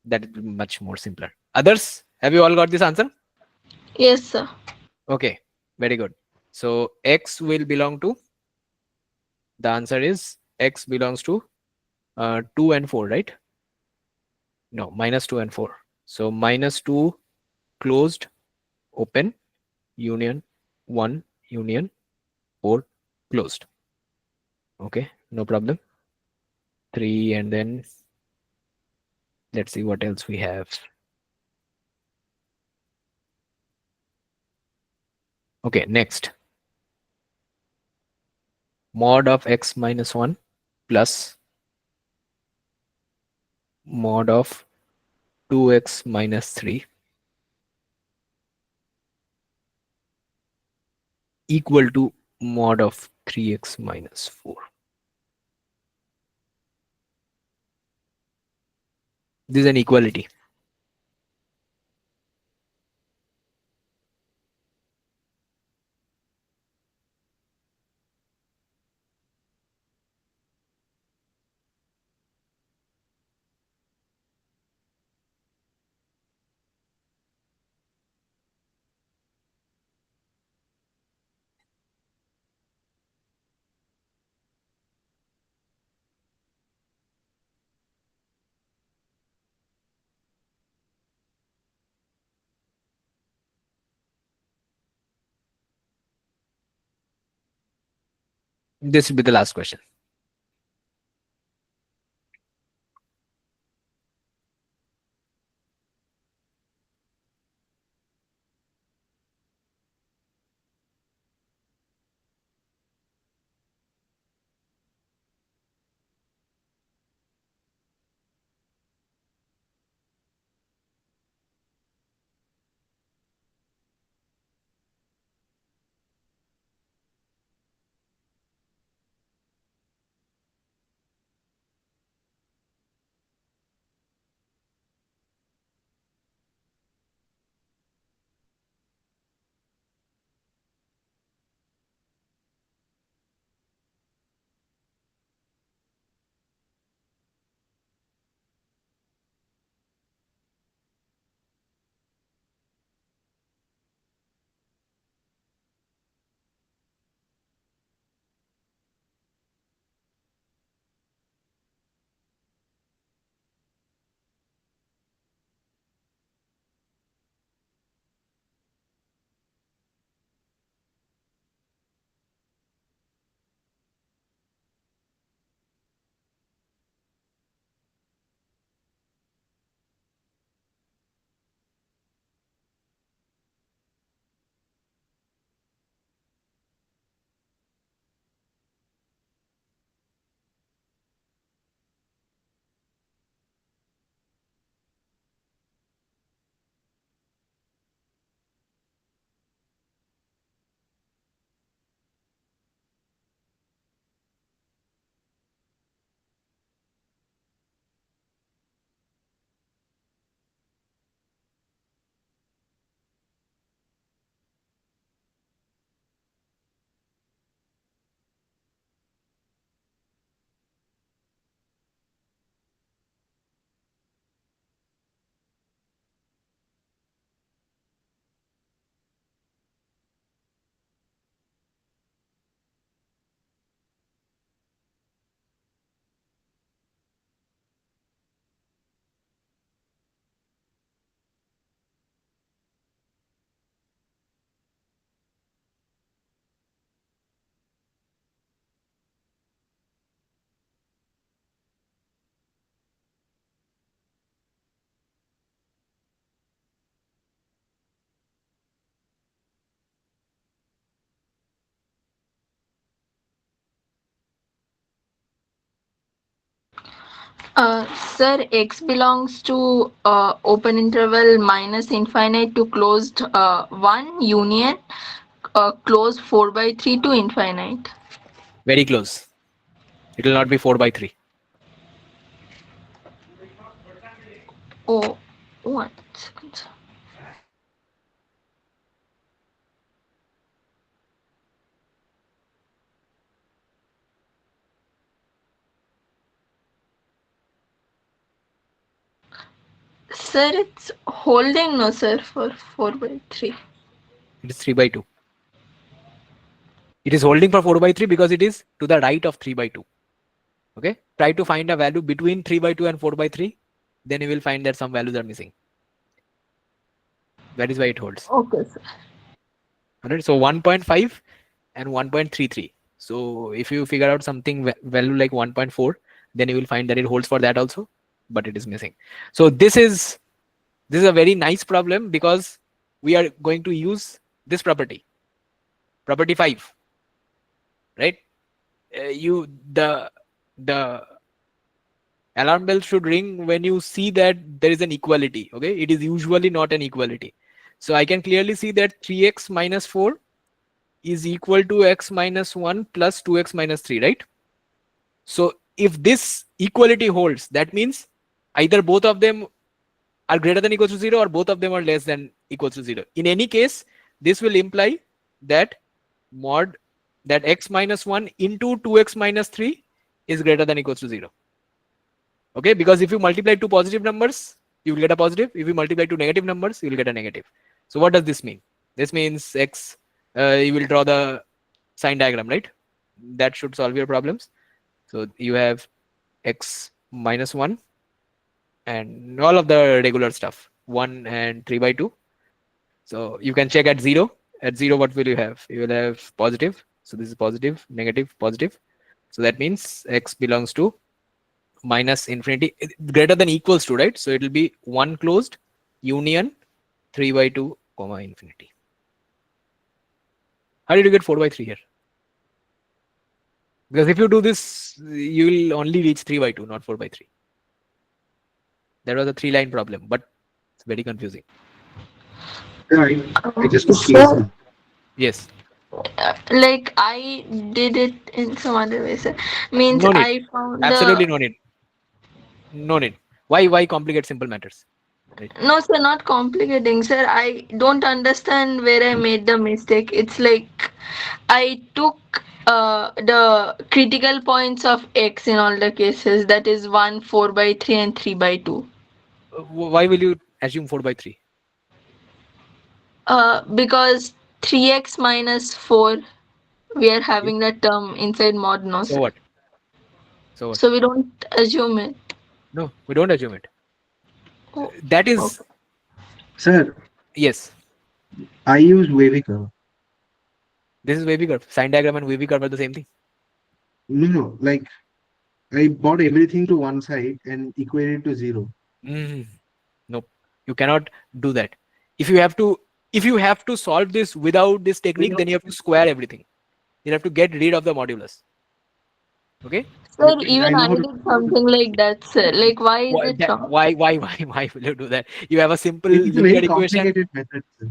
S1: That is much more simpler. Others, have you all got this answer?
S4: Yes, sir.
S1: Okay. Very good. So x will belong to, the answer is x belongs to 2 and 4, right? No, -2 and 4. So -2 closed, open, union 1, union 4 closed. Okay, no problem. 3, and then let's see what else we have. Okay, next. Mod of x minus 1 plus mod of 2x minus 3 equal to mod of 3x minus 4. This is an equality. This will be the last question.
S4: Sir, x belongs to open interval minus infinite to closed 1 union closed 4 by 3 to infinite.
S1: Very close. It will not be 4 by 3.
S4: Oh, 1 second. Sir, it's holding no, sir, for 4 by 3.
S1: It is 3 by 2. It is holding for 4 by 3 because it is to the right of 3 by 2. Okay. Try to find a value between 3 by 2 and 4 by 3. Then you will find that some values are missing. That is why it holds.
S4: Okay, sir.
S1: Alright. So 1.5 and 1.33. So if you figure out something value like 1.4, then you will find that it holds for that also, but it is missing. So this is a very nice problem because we are going to use this property 5, right? The alarm bell should ring when you see that there is an equality. Okay, it is usually not an equality. So I can clearly see that 3x minus 4 is equal to x minus 1 plus 2x minus 3, right? So if this equality holds, that means either both of them are greater than equal to 0 or both of them are less than equal to 0. In any case, this will imply that x minus 1 into 2x minus 3 is greater than equal to 0. Okay, because if you multiply two positive numbers, you will get a positive. If you multiply two negative numbers, you will get a negative. So what does this mean? This means x, you will draw the sign diagram, right? That should solve your problems. So you have x minus 1 and all of the regular stuff, 1 and 3 by 2. So you can check at 0. At 0, what will you have? You will have positive. So this is positive, negative, positive. So that means x belongs to minus infinity greater than equals to, right? So it will be 1 closed union 3 by 2 comma infinity. How did you get 4 by 3 here? Because if you do this, you will only reach 3 by 2, not 4 by 3. That was a 3-line problem, but it's very confusing.
S6: Yeah, I just took
S4: So,
S6: cases.
S1: Yes.
S4: like I did it in some other way, sir. Means
S1: No need.
S4: I found
S1: Absolutely
S4: the
S1: no need. No need. Why complicate simple matters? Right.
S4: no, sir, not complicating, sir. I don't understand where I made the mistake. It's like I took the critical points of x in all the cases. That is 1, 4 by 3, and 3 by 2.
S1: Why will you assume 4 by 3?
S4: Because 3x minus 4, we are
S1: Okay.
S4: having the term inside mod, no,
S1: So
S4: sir.
S1: what? So what?
S4: So we don't assume it.
S1: No, we don't assume it.
S4: Oh,
S1: That is,
S4: okay.
S6: Sir,
S1: yes.
S6: I use wavy curve.
S1: This is wavy curve. Sine diagram and wavy curve are the same thing.
S6: No, like I brought everything to one side and equated to 0.
S1: No, you cannot do that. If you have to solve this without this technique, then you have to square everything. You have to get rid of the modulus. Okay?
S4: Sir,
S6: Like, I
S4: even
S6: know
S4: I
S6: how to
S4: did something like that, sir. Like, why is
S1: Why,
S4: it wrong?
S1: why will you do that? You have a simple
S6: it is a very
S1: linear equation.
S6: complicated method, sir.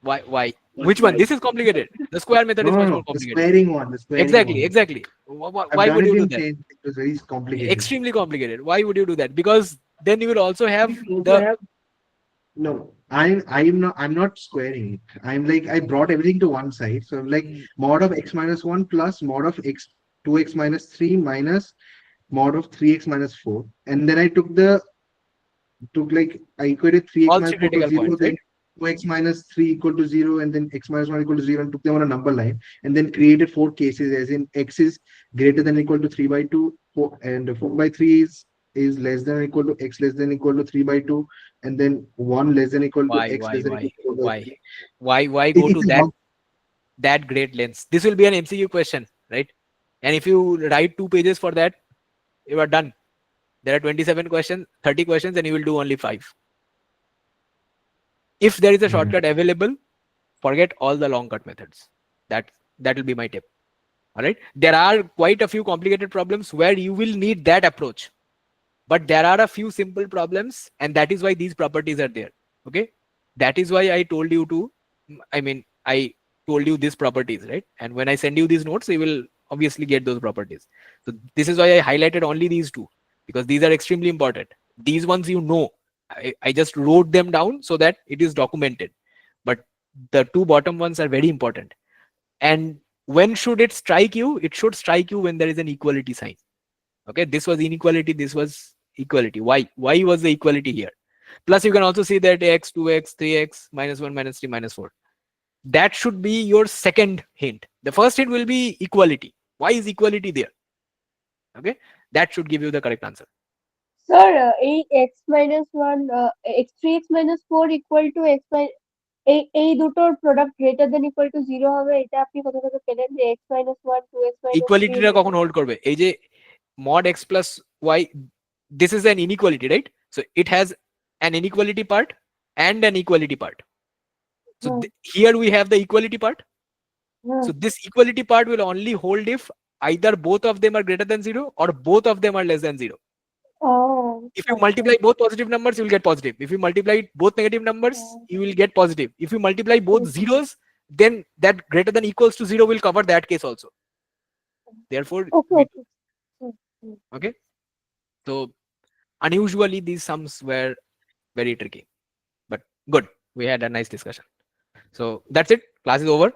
S1: Why? Which one? This is complicated. The square method
S6: No,
S1: is
S6: no,
S1: much
S6: no.
S1: more complicated.
S6: The squaring
S1: Exactly,
S6: one.
S1: exactly.
S6: I've
S1: Why
S6: done
S1: would
S6: it
S1: you do
S6: in
S1: that?
S6: 10th. It was very complicated.
S1: Extremely complicated. Why would you do that? Because then you will also have the
S6: No, I'm not squaring it. I'm like I brought everything to one side. So I'm like
S1: Mm,
S6: mod of x minus 1 plus mod of x 2x minus 3 minus mod of 3x minus 4. And then I took like I equated 3x
S1: all
S6: minus
S1: three
S6: 4 to
S1: critical
S6: 0,
S1: points, right?
S6: then 2x minus 3 equal to 0, and then x minus 1 equal to 0, and took them on a number line, and then created 4 cases, as in x is greater than or equal to 3 by 2, and 4 by 3 is less than or equal to x less than or equal to 3 by 2, and then 1 less than or equal to
S1: Why,
S6: x
S1: why,
S6: less than or
S1: why,
S6: equal to 4 by
S1: why,
S6: 3.
S1: why go to
S6: It's a
S1: that great lengths? This will be an MCQ question, right? And if you write 2 pages for that, you are done. There are 27 questions, 30 questions, and you will do only 5. If there is a shortcut available, forget all the long cut methods. That will be my tip. All right. There are quite a few complicated problems where you will need that approach, but there are a few simple problems, and that is why these properties are there. Okay. That is why I told you to. I told you these properties, right? And when I send you these notes, you will obviously get those properties. So this is why I highlighted only these two, because these are extremely important. These ones you know. I just wrote them down so that it is documented. But the two bottom ones are very important. And when should it strike you? It should strike you when there is an equality sign. Okay, this was inequality, this was equality. Why was the equality here? Plus you can also see that x, 2x, 3x, minus 1, minus 3, minus 4. That should be your second hint. The first hint will be equality. Why is equality there? Okay, that should give you the correct answer.
S7: Sir, x minus 1, x 3x minus 4 equal to x minus এই দুটোর product greater than equal to 0 হবে, এটা আপনি কোথা থেকে পেলেন যে x minus 1 2x minus 3
S1: ইকুয়ালিটিটা কখন
S7: greater
S1: হোল্ড করবে? এই যে mod x plus y, this is an inequality, right? So it has an inequality part and an equality part. So
S7: than
S1: here we have the equality part.
S7: হ্যাঁ
S1: So this equality part will only hold if either both of them are greater than 0 or both of them are less than 0.
S7: O
S1: If you multiply both positive numbers, you will get positive. If you multiply both negative numbers, you will get positive. If you multiply both zeros, then that greater than equals to 0 will cover that case also. Therefore,
S7: okay okay
S1: okay. So unusually these sums were very tricky, but good. We had a nice discussion. So that's it. Class is over.